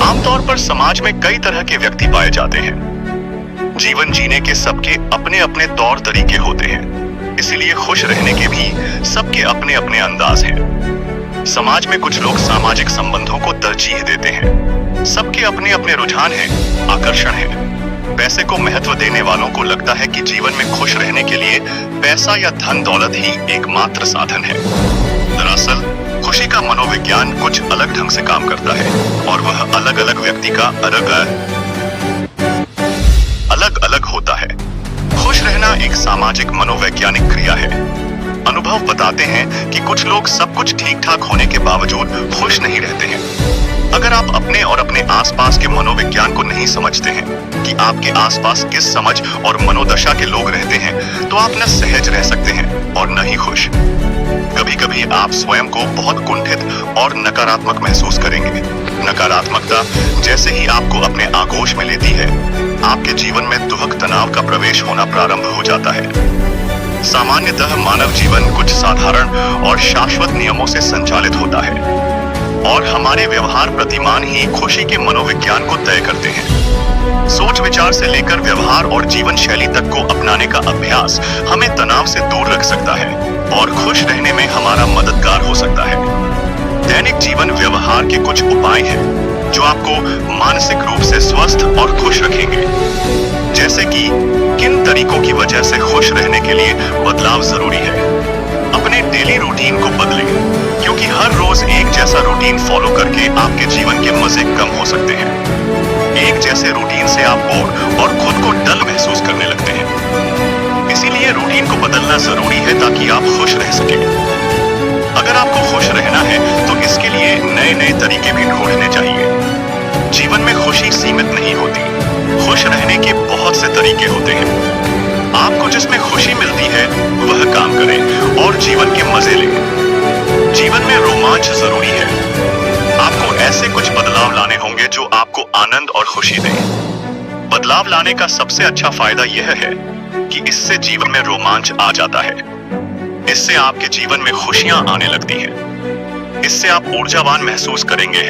आमतौर पर समाज में कई तरह के व्यक्ति पाए जाते हैं। जीवन जीने के सबके अपने अपने तौर तरीके होते हैं, इसीलिए खुश रहने के भी सबके अपने अपने अंदाज हैं। समाज में कुछ लोग सामाजिक संबंधों को तरजीह देते हैं। सबके अपने अपने रुझान हैं, आकर्षण हैं। पैसे को महत्व देने वालों को लगता है कि जीवन में खुश रहने के लिए पैसा या धन दौलत ही एकमात्र साधन है। दरअसल खुशी का मनोविज्ञान कुछ अलग ढंग से काम करता है और वह अलग अलग व्यक्ति का अलग अलग होता है। खुश रहना एक सामाजिक मनोवैज्ञानिक क्रिया है। अनुभव बताते हैं कि कुछ लोग सब कुछ ठीक ठाक होने के बावजूद खुश नहीं रहते हैं। अगर आप अपने और अपने आसपास के मनोविज्ञान को नहीं समझते हैं कि आपके आसपास किस समझ और मनोदशा के लोग रहते हैं, तो आप न सहज रह सकते हैं और न ही खुश। कभी कभी आप स्वयं को बहुत कुंठित और नकारात्मक महसूस करेंगे। नकारात्मकता जैसे ही आपको अपने आगोश में लेती है, आपके जीवन में दुख तनाव का प्रवेश होना प्रारंभ हो जाता है। सामान्यतः मानव जीवन कुछ साधारण और शाश्वत नियमों से संचालित होता है और हमारे व्यवहार प्रतिमान ही खुशी के मनोविज्ञान को तय करते हैं। सोच विचार से लेकर व्यवहार और जीवन शैली तक को अपनाने का अभ्यास हमें तनाव से दूर रख सकता है और खुश रहने में हमारा मददगार हो सकता है। दैनिक जीवन व्यवहार के कुछ उपाय हैं जो आपको मानसिक रूप से स्वस्थ और खुश रखेंगे। जैसे कि किन तरीकों की वजह से खुश रहने के लिए बदलाव जरूरी है। अपने डेली रूटीन को बदलें, क्योंकि हर रोज एक जैसा रूटीन फॉलो करके आपके जीवन के मजे कम हो सकते हैं। एक जैसे रूटीन से आप बोर और खुद को डल महसूस करने लगते हैं। इसीलिए रूटीन को बदलना जरूरी है ताकि आप खुश रह सकें। अगर आपको खुश रहना है तो इसके लिए नए नए तरीके भी ढूंढने चाहिए। जीवन में खुशी सीमित नहीं होती। खुश रहने के बहुत से तरीके होते हैं। आपको जिसमें खुशी मिलती है वह काम करें और जीवन के मजे लें। जीवन में रोमांच जरूरी है। आपको ऐसे कुछ बदलाव लाने होंगे जो आपको आनंद और खुशी दें। बदलाव लाने का सबसे अच्छा फायदा यह है कि इससे जीवन में रोमांच आ जाता है। इससे आपके जीवन में खुशियां आने लगती हैं। इससे आप ऊर्जावान महसूस करेंगे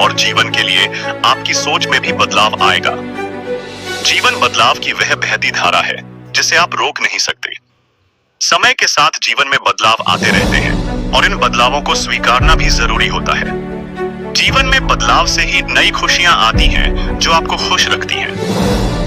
और जीवन के लिए आपकी सोच में भी बदलाव आएगा। जीवन बदलाव की वह बहती धारा है जिसे आप रोक नहीं सकते। समय के साथ जीवन में बदलाव आते रहते हैं और इन बदलावों को स्वीकारना भी जरूरी होता है। जीवन में बदलाव से ही नई खुशियां आती हैं जो आपको खुश रखती हैं।